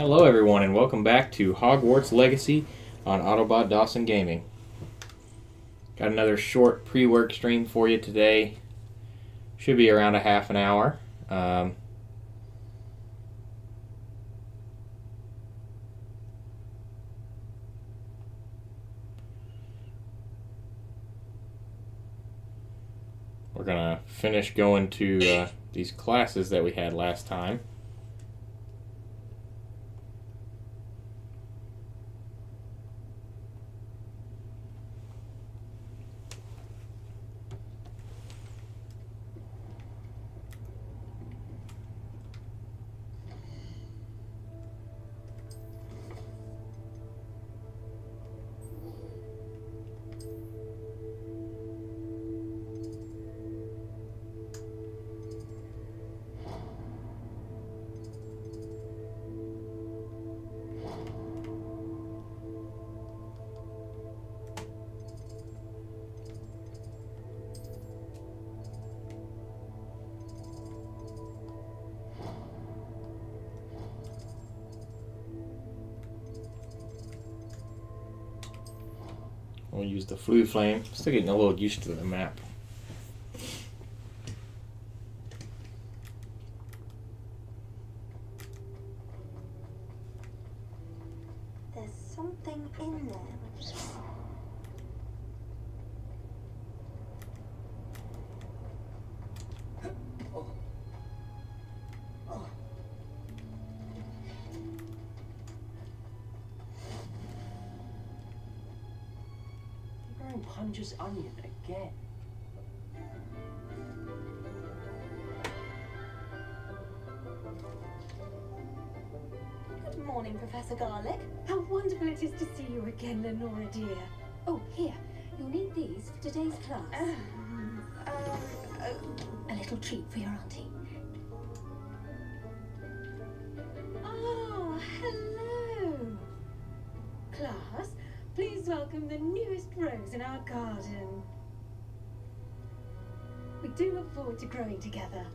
Hello everyone and welcome back to Hogwarts Legacy on Autobot Dawson Gaming. Got another short pre-work stream for you today. Should be around a half an hour. We're going to finish going to these classes that we had last time. We'll use the Flu Flame. Still getting a little used to the map. There's something in there. Punches onion again. Good morning, Professor Garlic. How wonderful it is to see you again, Lenora dear. Oh, here. You'll need these for today's class. A little treat for your auntie. Oh, hello. Class, please welcome the newest rose in our garden. We do look forward to growing together.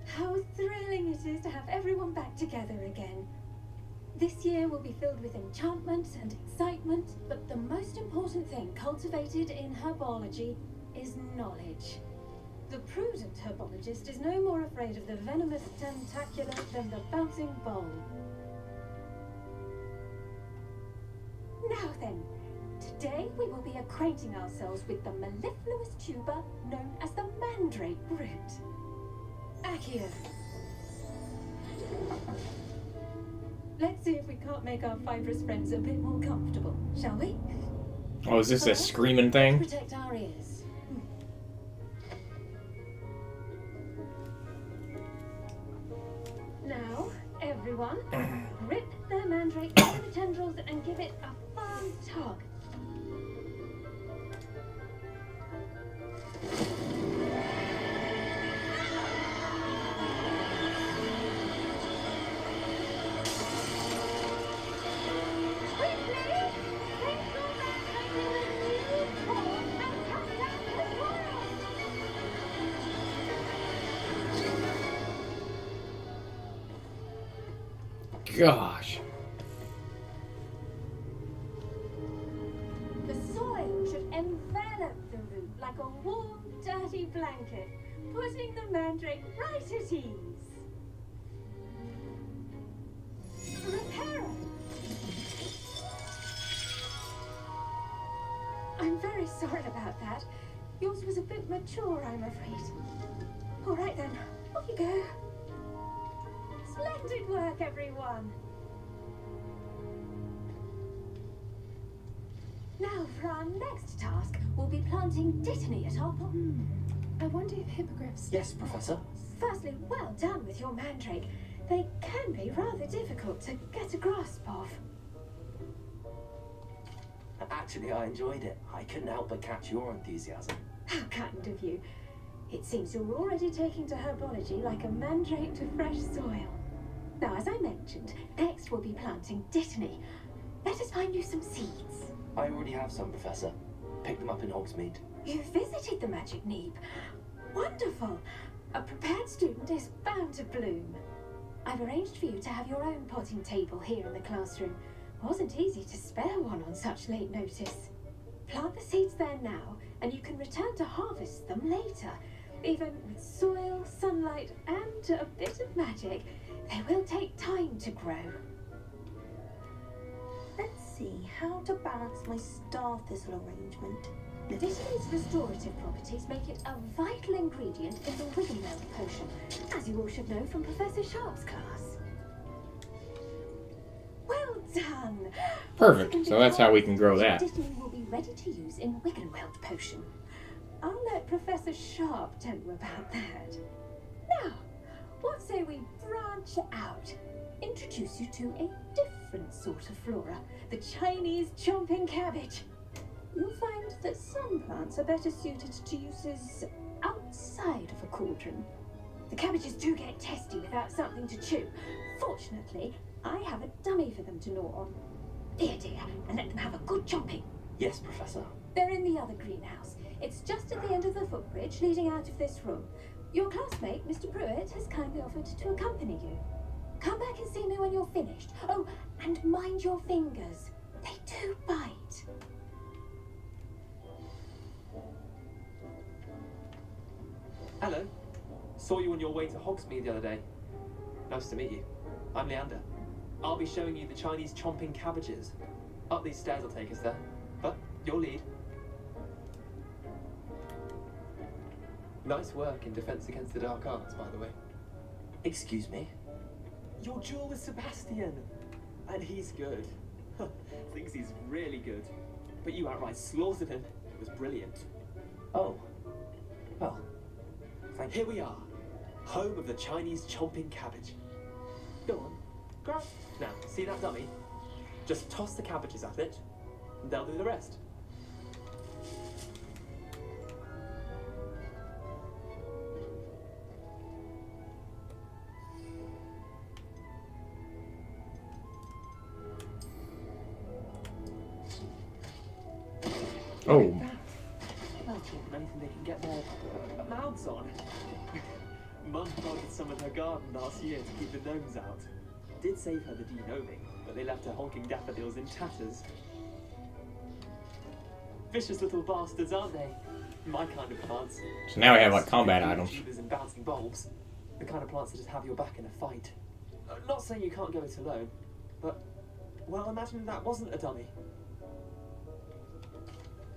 How thrilling it is to have everyone back together again. This year will be filled with enchantment and excitement, but the most important thing cultivated in herbology is knowledge. The prudent herbologist is no more afraid of the venomous tentacular than the bouncing bowl. Now then, today we will be acquainting ourselves with the mellifluous tuber known as the mandrake root. Accio. Let's see if we can't make our fibrous friends a bit more comfortable, shall we? Oh, is this a screaming thing? Protect our ears. Now, everyone, rip the mandrake out of the tendrils and give it a firm tug. Gosh. The soil should envelop the root like a warm, dirty blanket, putting the mandrake right at ease. Reparo! I'm very sorry about that. Yours was a bit mature, I'm afraid. All right then, off you go. Splendid work, everyone. Now, for our next task, we'll be planting Dittany at our pond. I wonder if hippogriffs... Yes, Professor. Firstly, well done with your mandrake. They can be rather difficult to get a grasp of. Actually, I enjoyed it. I couldn't help but catch your enthusiasm. How kind of you. It seems you're already taking to herbology like a mandrake to fresh soil. Now, as I mentioned, next we'll be planting Dittany. Let us find you some seeds. I already have some, Professor. Picked them up in Hogsmeade. You visited the Magic Neep. Wonderful. A prepared student is bound to bloom. I've arranged for you to have your own potting table here in the classroom. Wasn't easy to spare one on such late notice. Plant the seeds there now, and you can return to harvest them later. Even with soil, sunlight, and a bit of magic, they will take time to grow. Let's see how to balance my star thistle arrangement. Ditty's restorative properties make it a vital ingredient in the Wiggenweld potion, as you all should know from Professor Sharp's class. Well done! Perfect. So that's how we can grow that. Ditty will be ready to use in Wiggenweld potion. I'll let Professor Sharp tell you about that. Now, what say we branch out? Introduce you to a different sort of flora, the Chinese chomping cabbage. You'll find that some plants are better suited to uses outside of a cauldron. The cabbages do get testy without something to chew. Fortunately, I have a dummy for them to gnaw on. Dear, and let them have a good chomping. Yes, Professor. They're in the other greenhouse. It's just at the end of the footbridge leading out of this room. Your classmate, Mr. Pruitt, has kindly offered to accompany you. Come back and see me when you're finished. Oh, and mind your fingers. They do bite. Hello. Saw you on your way to Hogsmeade the other day. Nice to meet you. I'm Leander. I'll be showing you the Chinese chomping cabbages. Up these stairs will take us there. But your lead. Nice work in Defense Against the Dark Arts, by the way. Excuse me? Your duel with Sebastian. And he's good. Thinks he's really good. But you outright slaughtered him. It was brilliant. Oh. Well, thank you. Here we are. Home of the Chinese chomping cabbage. Go on. Grab. Now, see that dummy? Just toss the cabbages at it, and they'll do the rest. Oh. Well, anything they can get their mouths on. Mum planted some in her garden last year to keep the gnomes out. Did save her the de-gnoming, but they left her honking daffodils in tatters. Vicious little bastards, aren't they? My kind of plants. So now we have like combat items. Tubers and bouncing bulbs. The kind of plants that just have your back in a fight. Not saying you can't go it alone, but, well, imagine that wasn't a dummy.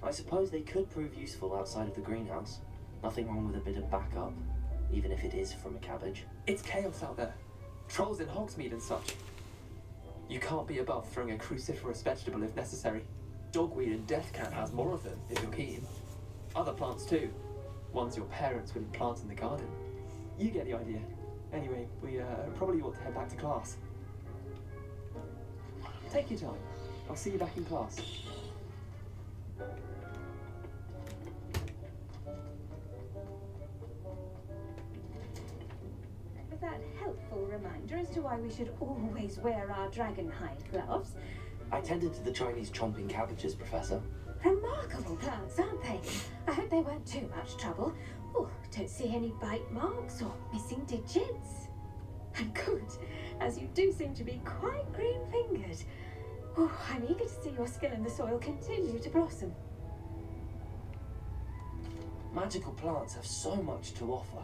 I suppose they could prove useful outside of the greenhouse. Nothing wrong with a bit of backup, even if it is from a cabbage. It's chaos out there. Trolls in Hogsmeade and such. You can't be above throwing a cruciferous vegetable if necessary. Dogweed and deathcat has more of them, if you're keen. Other plants too. Ones your parents wouldn't plant in the garden. You get the idea. Anyway, we probably ought to head back to class. Take your time. I'll see you back in class. With that helpful reminder as to why we should always wear our dragon hide gloves. I tended to the Chinese chomping cabbages, Professor. Remarkable plants, aren't they? I hope they weren't too much trouble. Oh, don't see any bite marks or missing digits. And good, as you do seem to be quite green-fingered. Oh, I'm eager to see your skill in the soil continue to blossom. Magical plants have so much to offer.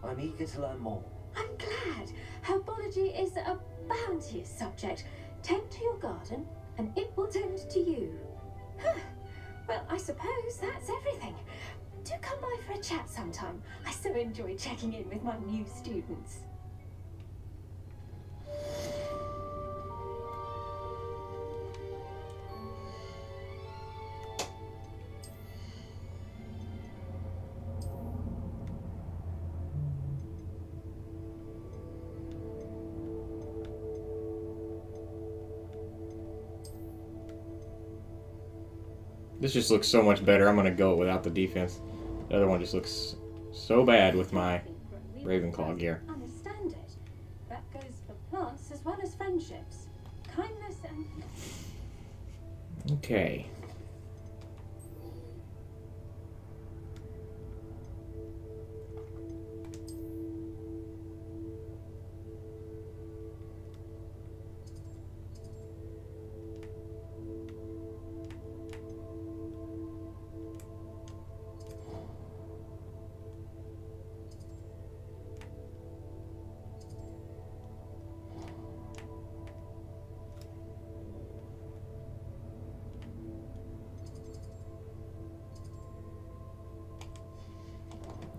I'm eager to learn more. I'm glad. Herbology is a bounteous subject. Tend to your garden, and it will tend to you. Well, I suppose that's everything. Do come by for a chat sometime. I so enjoy checking in with my new students. This just looks so much better. I'm going to go without the defense. The other one just looks so bad with my Ravenclaw gear. Understand it. That goes for plants as well as friendships. Kindness and... Okay.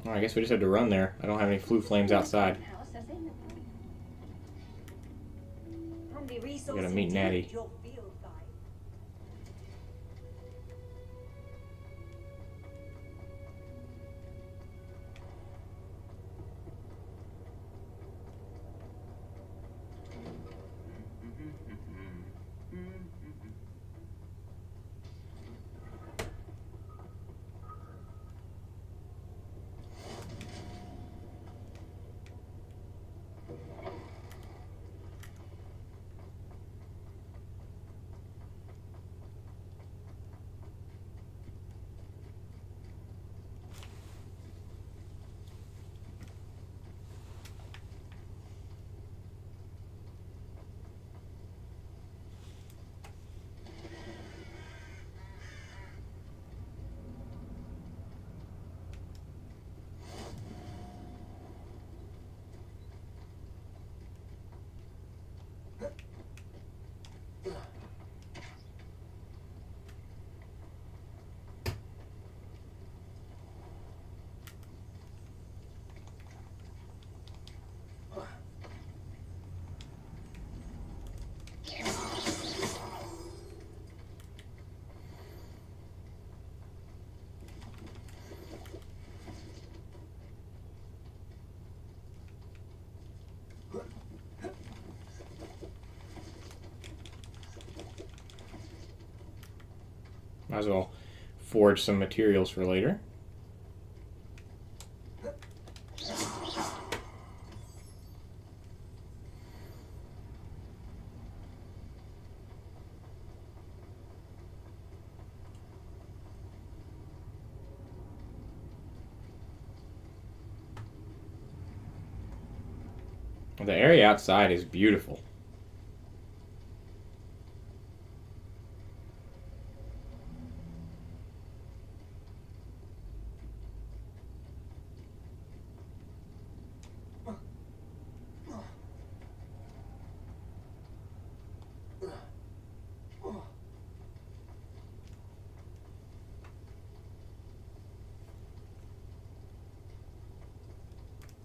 Oh, I guess we just had to run there. I don't have any flue flames outside. I gotta meet Natty. Might as well forge some materials for later. The area outside is beautiful.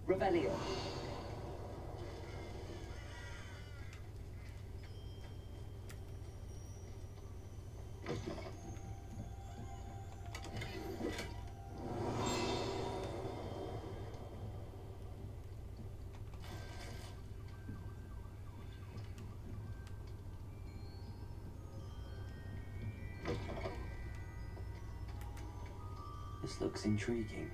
Revelio. This looks intriguing.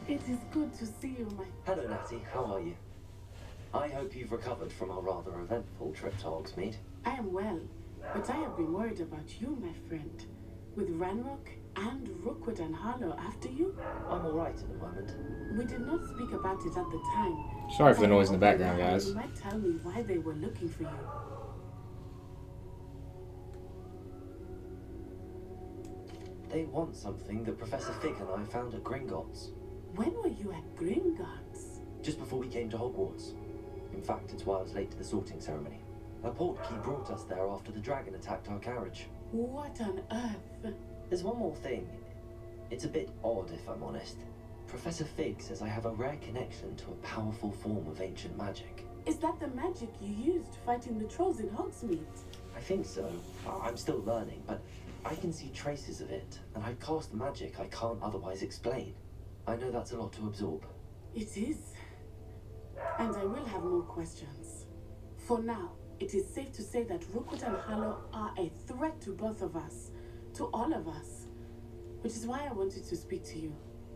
It is good to see you, my... Hello, Natty. How are you? I hope you've recovered from our rather eventful trip to Hogsmeade. I am well, but I have been worried about you, my friend. With Ranrock and Rookwood and Harlow after you? I'm alright at the moment. We did not speak about it at the time. Sorry for the I noise in the hope background, now guys. You might tell me why they were looking for you. They want something that Professor Fig and I found at Gringotts. When were you at Gringotts? Just before we came to Hogwarts. In fact, it's why I was late to the sorting ceremony. A portkey brought us there after the dragon attacked our carriage. What on earth? There's one more thing. It's a bit odd, if I'm honest. Professor Fig says I have a rare connection to a powerful form of ancient magic. Is that the magic you used fighting the trolls in Hogsmeade? I think so. I'm still learning, but I can see traces of it, and I cast magic I can't otherwise explain. I know that's a lot to absorb. It is. And I will have more questions. For now, it is safe to say that Rookwood and Harlow are a threat to both of us. To all of us. Which is why I wanted to speak to you.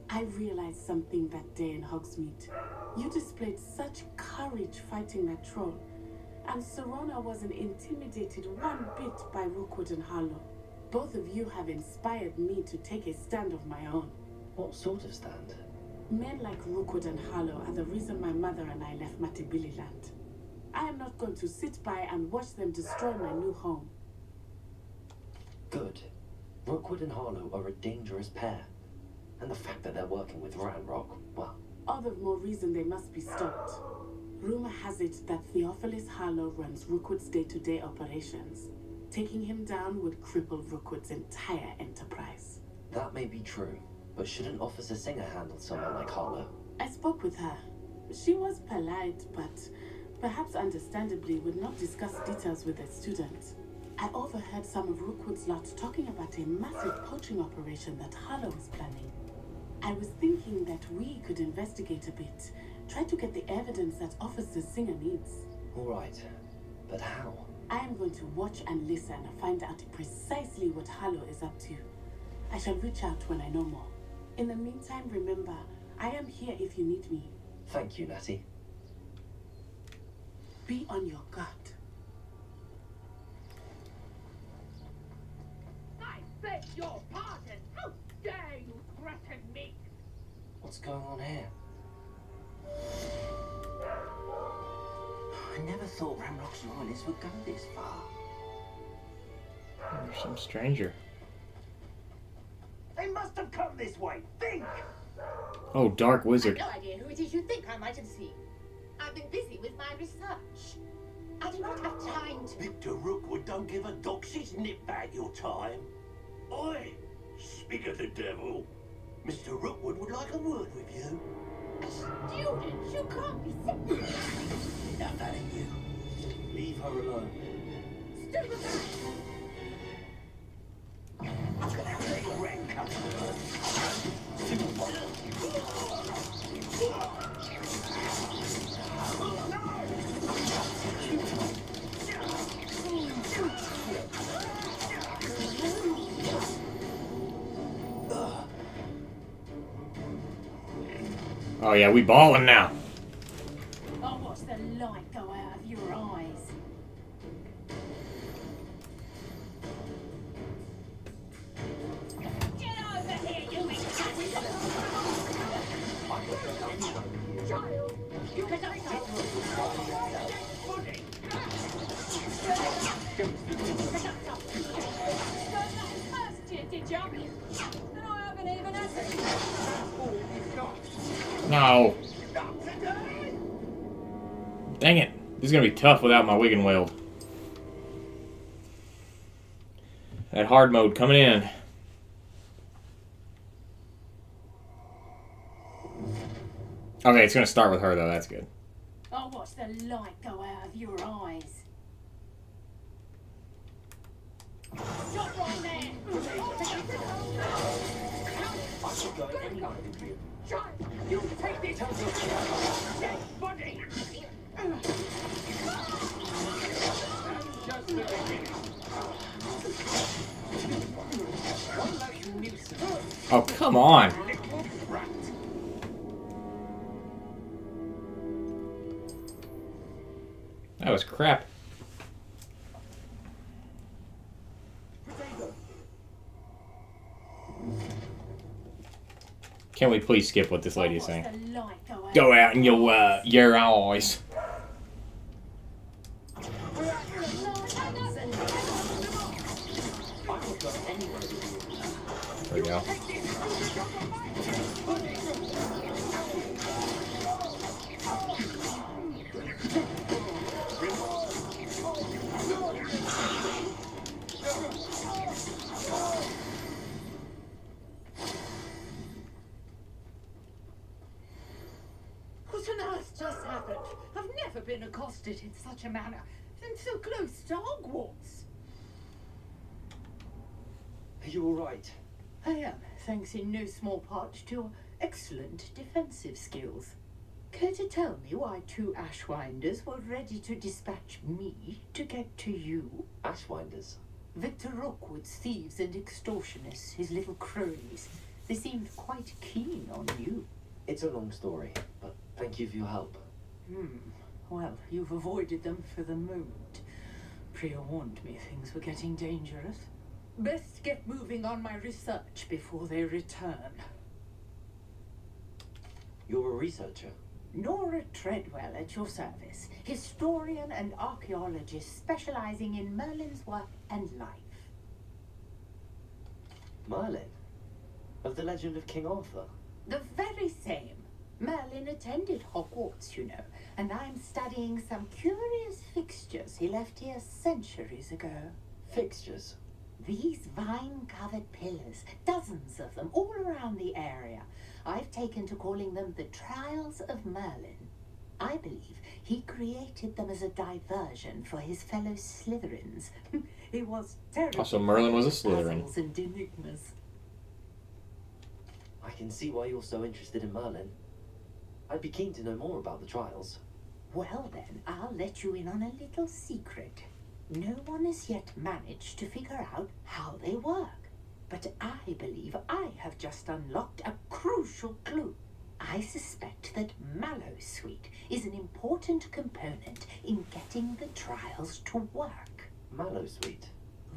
I realized something that day in Hogsmeade. You displayed such courage fighting that troll. And Serona wasn't intimidated one bit by Rookwood and Harlow. Both of you have inspired me to take a stand of my own. What sort of stand? Men like Rookwood and Harlow are the reason my mother and I left Mattibilliland. I am not going to sit by and watch them destroy my new home. Good. Rookwood and Harlow are a dangerous pair. And the fact that they're working with Ranrock, well, all the more reason they must be stopped. Rumor has it that Theophilus Harlow runs Rookwood's day-to-day operations. Taking him down would cripple Rookwood's entire enterprise. That may be true, but shouldn't Officer Singer handle someone like Harlow? I spoke with her. She was polite, but perhaps understandably would not discuss details with a student. I overheard some of Rookwood's lot talking about a massive poaching operation that Harlow was planning. I was thinking that we could investigate a bit, try to get the evidence that Officer Singer needs. All right, but how? I am going to watch and listen and find out precisely what Harlow is up to. I shall reach out when I know more. In the meantime, remember, I am here if you need me. Thank you, Natty. Be on your guard. I beg your pardon! How dare you threaten me? What's going on here? I never thought Ramrock's loyalists would go this far. There's some stranger. They must have come this way. Think! Oh, Dark Wizard. I've no idea who it is you think I might have seen. I've been busy with my research. I do not have time to... Victor Rookwood don't give a doxy's nip back your time. Oi! Speak of the devil. Mr. Rookwood would like a word with you. A student? You can't be serious. Enough out of you. Leave her alone. Stay with me. I'm gonna have a little rat come to her. Oh yeah, we balling now. I'll watch the light go out of your eyes. Get over here, you child! You cannot stop. First year, did you? And I haven't even answered. No. Dang it. This is going to be tough without my wig and weld. That hard mode coming in. Okay, it's going to start with her, though. That's good. I'll watch the light go out of your eyes. Stop right there! I could go anywhere with you. Child, you take this dead body! Just the beginning. One less nuisance. Oh, come on. Little rat. That was crap. Can we please skip what this lady is saying? The light go out. Go out in your eyes. There we go. What on earth just happened? I've never been accosted in such a manner, and so close to Hogwarts. Are you all right? I am, thanks in no small part to your excellent defensive skills. Care to tell me why two Ashwinders were ready to dispatch me to get to you? Ashwinders. Victor Rookwood's thieves and extortionists, his little cronies. They seemed quite keen on you. It's a long story, but thank you for your help. Well, you've avoided them for the moment. Priya warned me things were getting dangerous. Best get moving on my research before they return. You're a researcher. Nora Treadwell at your service, historian and archaeologist specializing in Merlin's work and life. Merlin? Of the legend of King Arthur? The very same. Merlin attended Hogwarts, you know, and I'm studying some curious fixtures he left here centuries ago. Fixtures? These vine-covered pillars, dozens of them, all around the area. I've taken to calling them the Trials of Merlin. I believe he created them as a diversion for his fellow Slytherins. He was terrible. Also, Merlin was a Slytherin. Puzzles and enigmas. I can see why you're so interested in Merlin. I'd be keen to know more about the trials. Well then, I'll let you in on a little secret. No one has yet managed to figure out how they work. But I believe I have just unlocked a crucial clue. I suspect that Mallowsweet is an important component in getting the trials to work. Mallowsweet?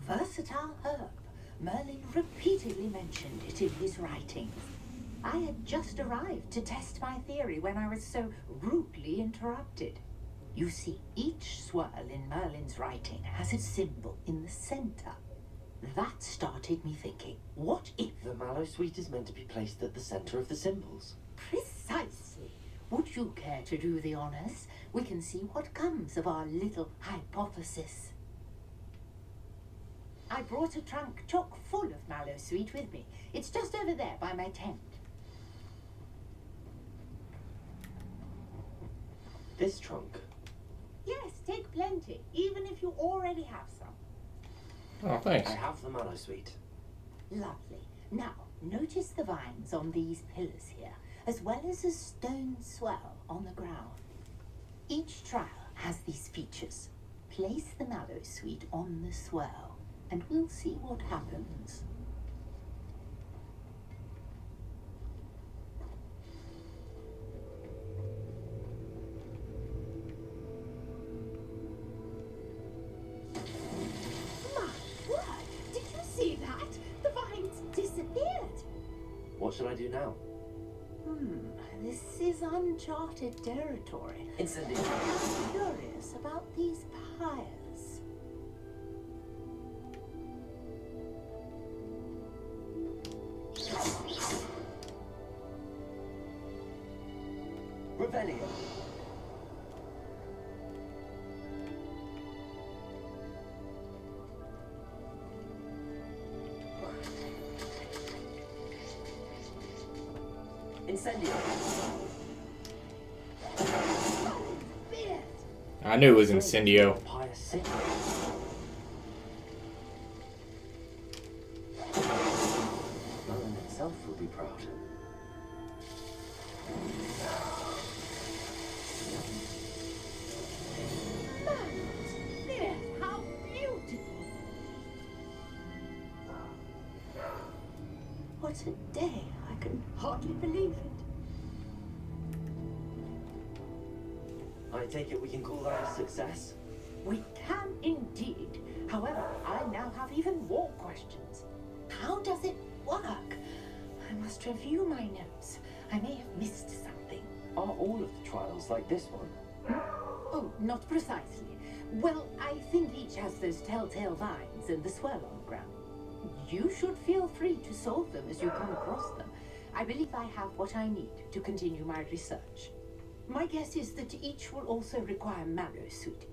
Versatile herb. Merlin repeatedly mentioned it in his writings. I had just arrived to test my theory when I was so rudely interrupted. You see, each swirl in Merlin's writing has a symbol in the center. That started me thinking, what if... The Mallowsweet is meant to be placed at the center of the symbols. Precisely. Would you care to do the honors? We can see what comes of our little hypothesis. I brought a trunk chock full of Mallowsweet with me. It's just over there by my tent. This trunk? Yes, take plenty, even if you already have some. Oh, thanks. I have the Mallowsweet. Lovely. Now, notice the vines on these pillars here, as well as a stone swell on the ground. Each trial has these features. Place the Mallowsweet on the swell, and we'll see what happens. What should I do now? This is uncharted territory. Incendio. I'm curious about these pyres. Revelio. Incendio. I knew it was Incendio. Pious City. Merlin himself will be proud. How beautiful! What a day! I can hardly believe it. I take it we can call that a success? We can indeed. However, I now have even more questions. How does it work? I must review my notes. I may have missed something. Are all of the trials like this one? Oh, not precisely. Well, I think each has those telltale vines and the swirl on the ground. You should feel free to solve them as you come across them. I believe I have what I need to continue my research. My guess is that each will also require Mallowsweet,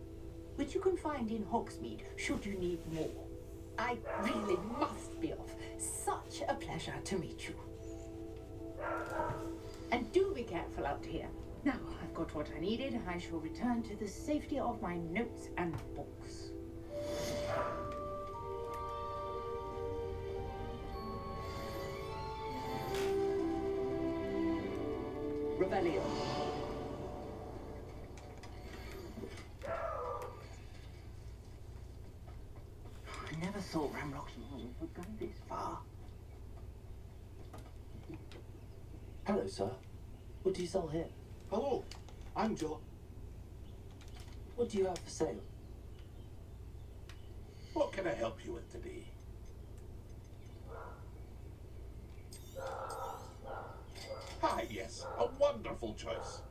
which you can find in Hogsmeade should you need more. I really must be off. Such a pleasure to meet you. And do be careful out here. Now I've got what I needed, I shall return to the safety of my notes and books. Revelio. I never thought Ramrock's would go this far. Hello, sir. What do you sell here? Hello, I'm John. What do you have for sale? What can I help you with today? Ah, yes, a wonderful choice.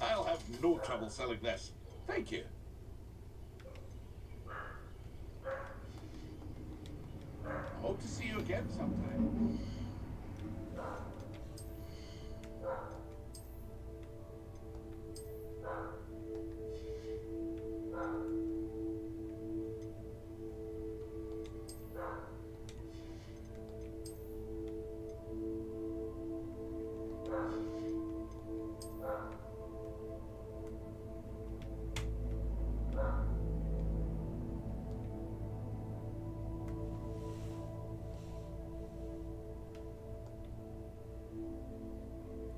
I'll have no trouble selling this. Thank you. I hope to see you again sometime.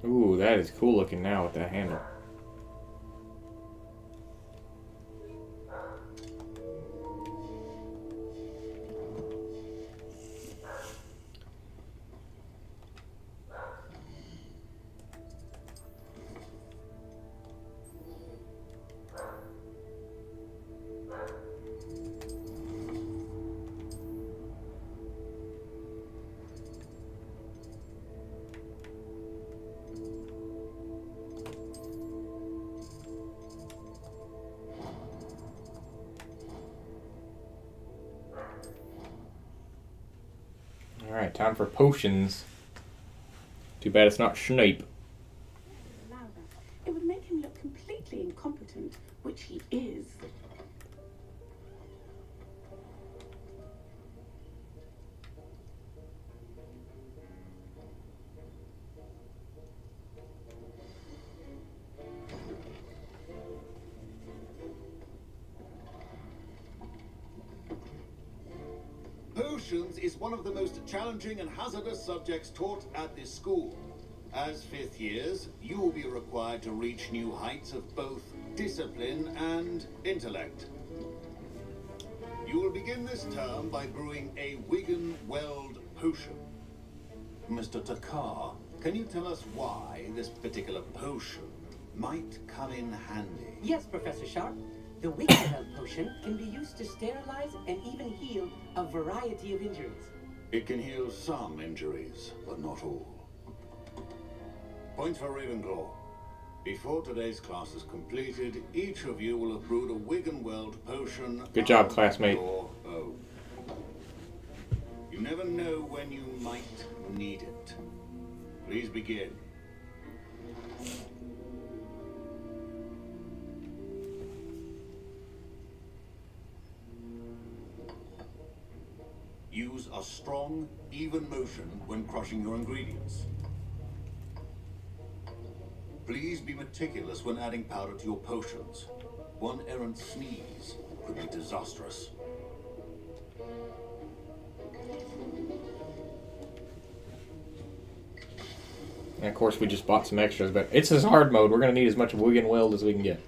Ooh, that is cool looking now with that handle. Alright, time for potions. Too bad it's not Snape. Allow that. It would make him look completely incompetent, which he is. Potions is one of the most challenging and hazardous subjects taught at this school. As fifth years, you will be required to reach new heights of both discipline and intellect. You will begin this term by brewing a Wigan Weld potion. Mr. Takar, can you tell us why this particular potion might come in handy? Yes, Professor Sharp. The Wiggenweld potion can be used to sterilize and even heal a variety of injuries. It can heal some injuries, but not all. Point for Ravenclaw. Before today's class is completed, each of you will have brewed a Wiggenweld potion. Good job, classmate. Your own. You never know when you might need it. Please begin. Use a strong, even motion when crushing your ingredients. Please be meticulous when adding powder to your potions. One errant sneeze could be disastrous. And of course, we just bought some extras, but it's his hard mode. We're going to need as much Wiggenweld as we can get.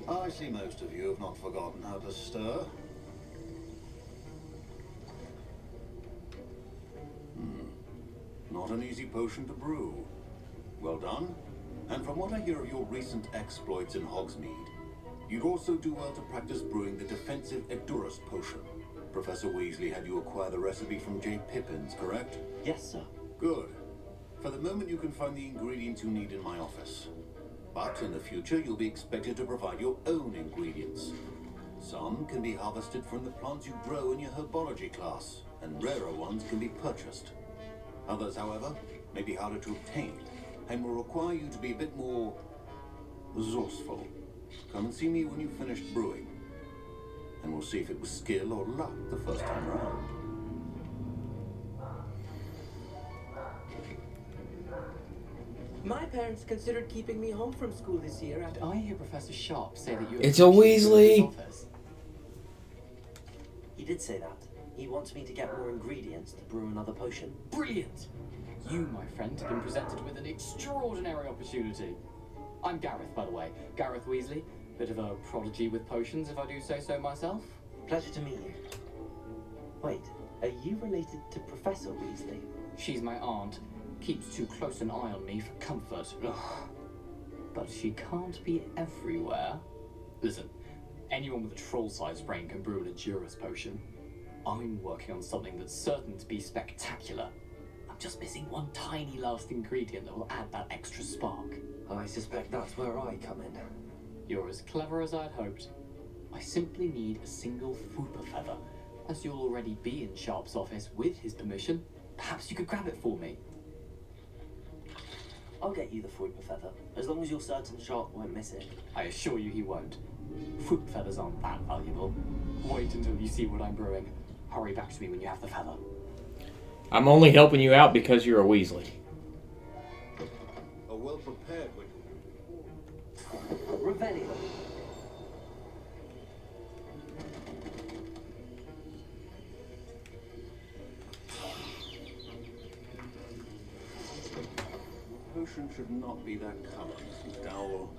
I see most of you have not forgotten how to stir. Not an easy potion to brew. Well done. And from what I hear of your recent exploits in Hogsmeade, you'd also do well to practice brewing the defensive Edurus potion. Professor Weasley had you acquire the recipe from J. Pippins, correct? Yes, sir. Good. For the moment, you can find the ingredients you need in my office. But in the future, you'll be expected to provide your own ingredients. Some can be harvested from the plants you grow in your herbology class, and rarer ones can be purchased. Others, however, may be harder to obtain, and will require you to be a bit more resourceful. Come and see me when you've finished brewing, and we'll see if it was skill or luck the first time around. My parents considered keeping me home from school this year after... Did I hear Professor Sharp say that you... It's a Weasley! Office? He did say that. He wants me to get more ingredients to brew another potion. Brilliant! You, my friend, have been presented with an extraordinary opportunity. I'm Gareth, by the way. Gareth Weasley. Bit of a prodigy with potions, if I do say so myself. Pleasure to meet you. Wait, are you related to Professor Weasley? She's my aunt. Keeps too close an eye on me for comfort. Ugh. but she can't be everywhere. Listen, anyone with a troll-sized brain can brew an Endurance potion. I'm working on something that's certain to be spectacular. I'm just missing one tiny last ingredient that will add that extra spark. I suspect that's where I come in. You're as clever as I'd hoped. I simply need a single Fooper feather. As you'll already be in Sharp's office with his permission, perhaps you could grab it for me. I'll get you the Fooper feather, as long as you're certain Sharp won't miss it. I assure you he won't. Fooper feathers aren't that valuable. Wait until you see what I'm brewing. Hurry back to me when you have the feather. I'm only helping you out because you're a Weasley. A well-prepared Wickham. Revelio. Potion should not be that colour, Mrs. Dowell.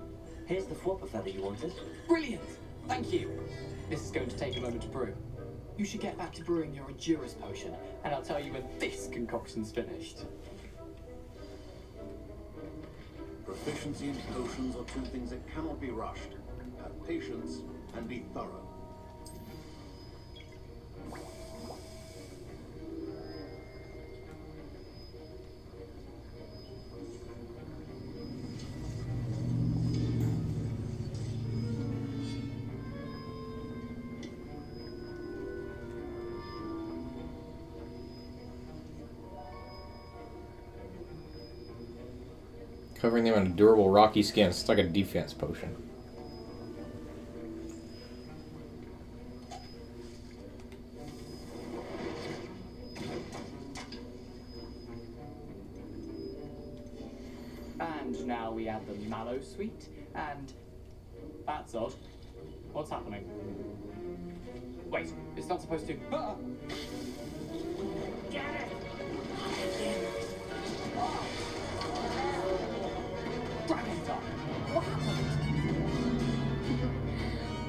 Here's the Fooper feather you wanted. Brilliant! Thank you! This is going to take a moment to brew. You should get back to brewing your Endurance potion, and I'll tell you when this concoction's finished. Proficiency in potions are two things that cannot be rushed. Have patience and be thorough. Covering them in a durable rocky skin. It's like a defense potion. And now we add the mallow sweet, and that's odd. What's happening? Wait, it's not supposed to. Ah! Dragon Dog! What happened?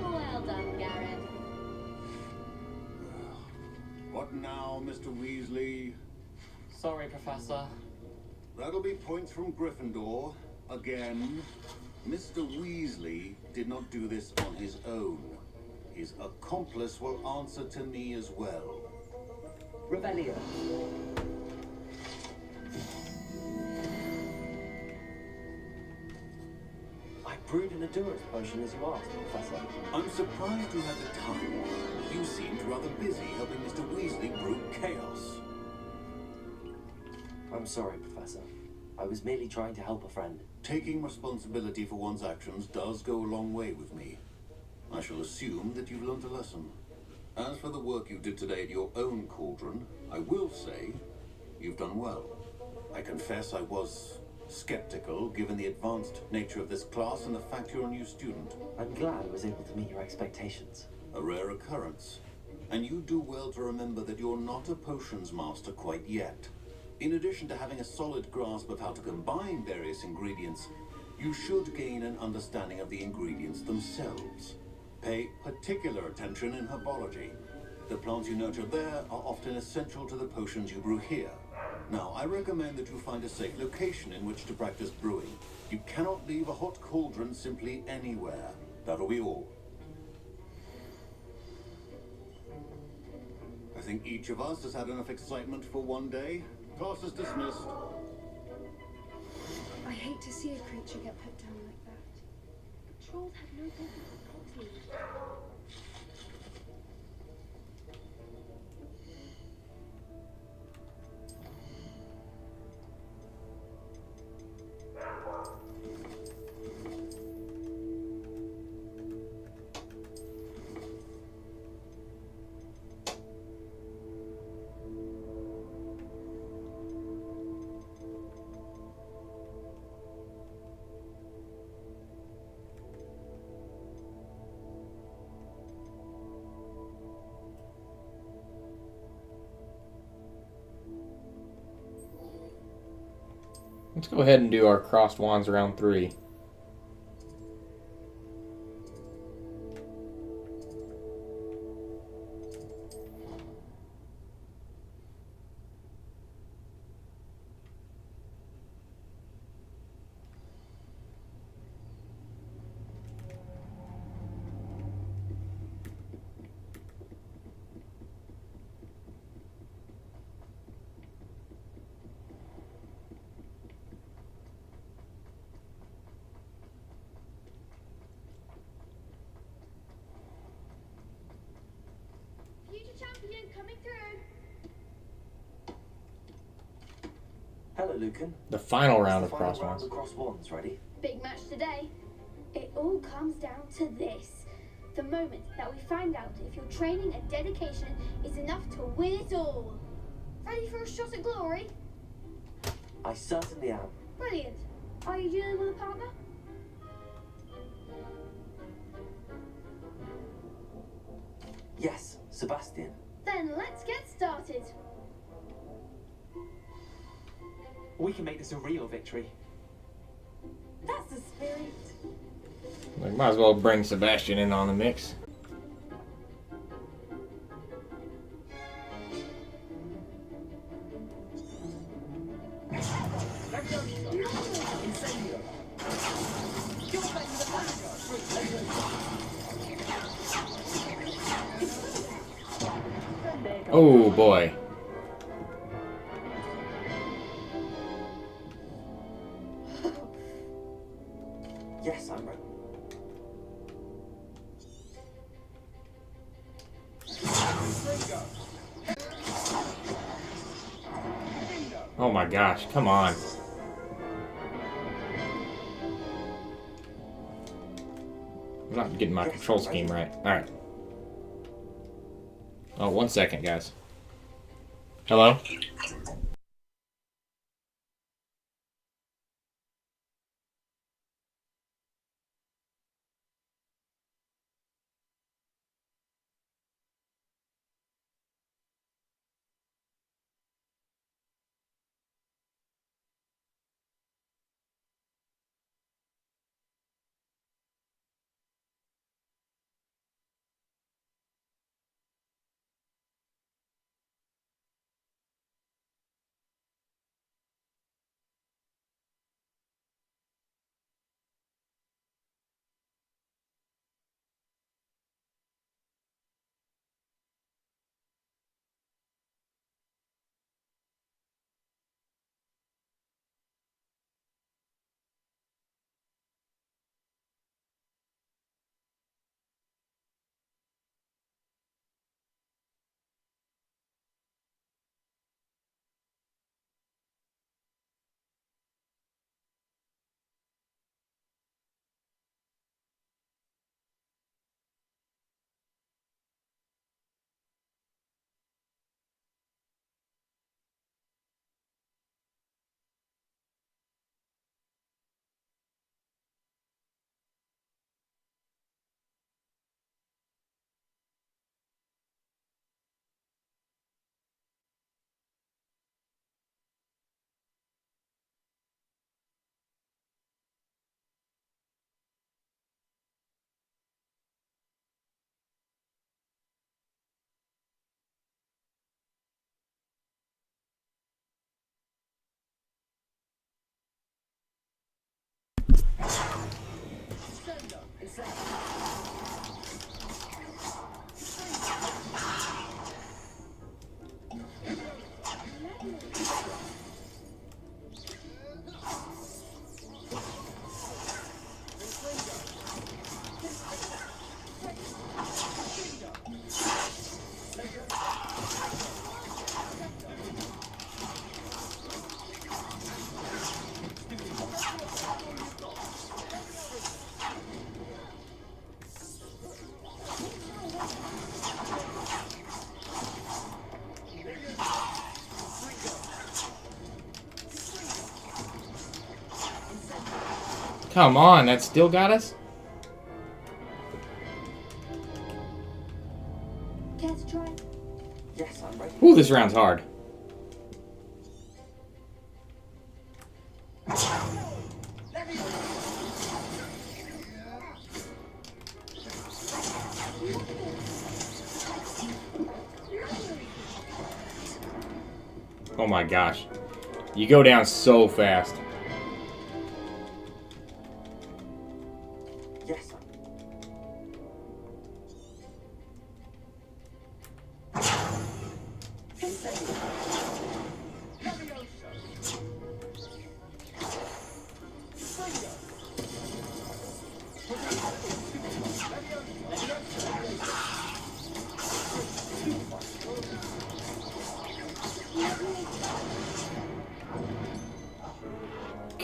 Well done, Garrett. What now, Mr. Weasley? Sorry, Professor. That'll be points from Gryffindor. Again. Mr. Weasley did not do this on his own. His accomplice will answer to me as well. Revelio. I brewed an Endurance potion as you asked, Professor. I'm surprised you had the time. You seemed rather busy helping Mr. Weasley brew chaos. I'm sorry, Professor. I was merely trying to help a friend. Taking responsibility for one's actions does go a long way with me. I shall assume that you've learned a lesson. As for the work you did today at your own cauldron, I will say you've done well. I confess I was skeptical given the advanced nature of this class and the fact you're a new student. I'm glad I was able to meet your expectations. A rare occurrence. And you do well to remember that you're not a potions master quite yet. In addition to having a solid grasp of how to combine various ingredients, you should gain an understanding of the ingredients themselves. Pay particular attention in herbology. The plants you nurture there are often essential to the potions you brew here. Now, I recommend that you find a safe location in which to practice brewing. You cannot leave a hot cauldron simply anywhere. That'll be all. I think each of us has had enough excitement for one day. Class is dismissed. I hate to see a creature get put down like that. But trolls have no business with Hogsmeade. Let's go ahead and do our crossed wands round 3. Lucan. The final round Is of the final round crossbones. of cross wands ready? Big match today. It all comes down to this. The moment that we find out if your training and dedication is enough to win it all. Ready for a shot at glory? I certainly am. Brilliant. Are you dealing with a partner? Yes, Sebastian. Then let's get started. We can make this a real victory. That's the spirit. Like, might as well bring Sebastian in on the mix. Oh boy. Yes, I'm ready. Oh my gosh, come on. I'm not getting my control scheme right. Alright. Oh, 1 second, guys. Hello? Come on, that still got us? Care to try? Yes, I'm ready. Ooh, this round's hard. Oh my gosh. You go down so fast. Yes,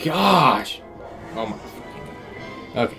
gosh! Oh my. Okay.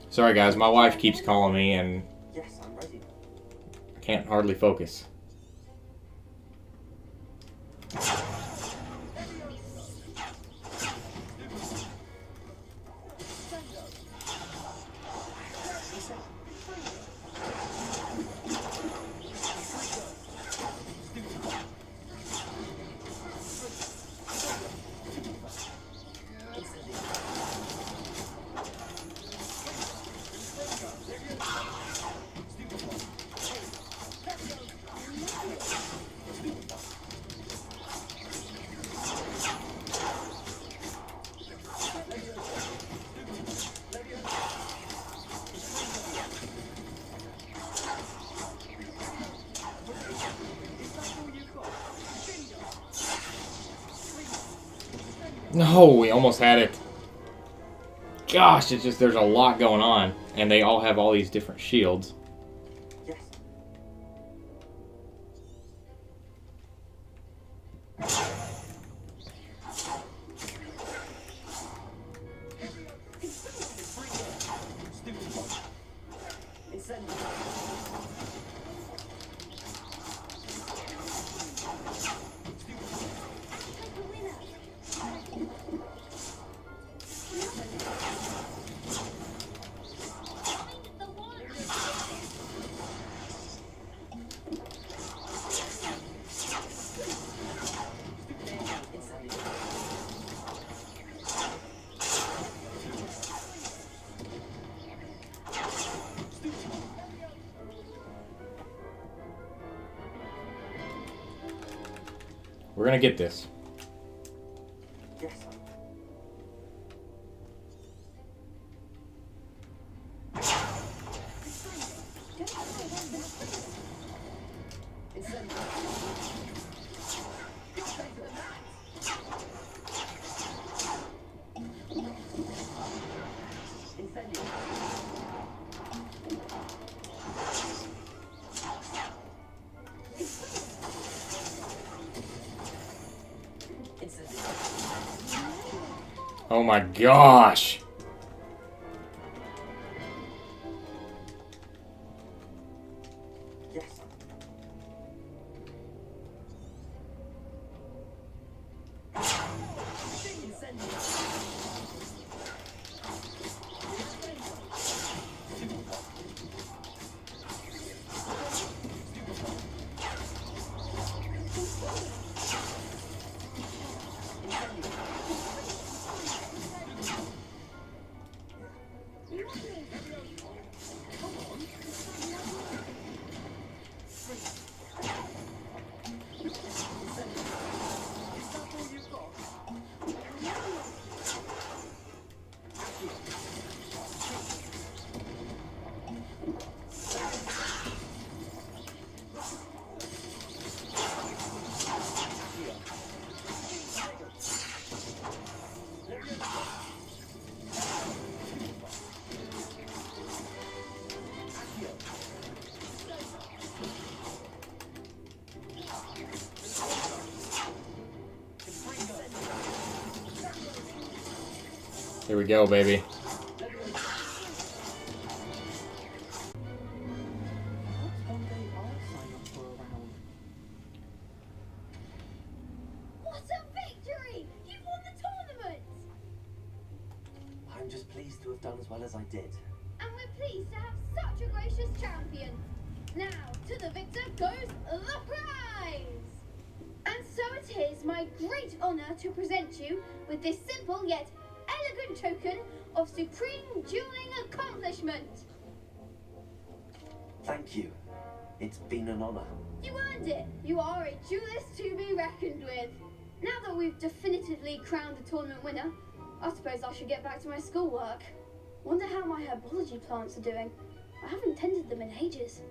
Sorry guys, my wife keeps calling me and Yes, I'm ready. I can't hardly focus. No, we almost had it. Gosh, it's just there's a lot going on, and they all have all these different shields. Yes. We're gonna get this. Yes. Oh my gosh! Yes. Here we go, baby. What a victory! You've won the tournament! I'm just pleased to have done as well as I did. And we're pleased to have such a gracious champion. Now, to the victor goes the prize! And so it is my great honour to present you with this simple yet elegant token of supreme dueling accomplishment. Thank you. It's been an honour. You earned it. You are a duelist to be reckoned with. Now that we've definitively crowned the tournament winner, I suppose I should get back to my schoolwork. Wonder how my herbology plants are doing. I haven't tended them in ages.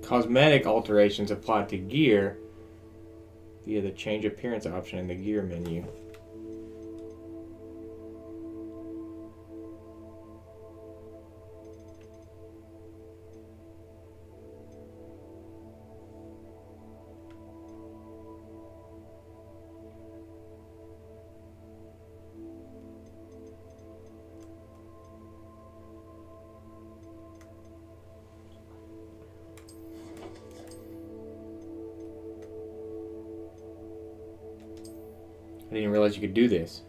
Cosmetic alterations applied to gear via the change appearance option in the gear menu. I didn't realize you could do this.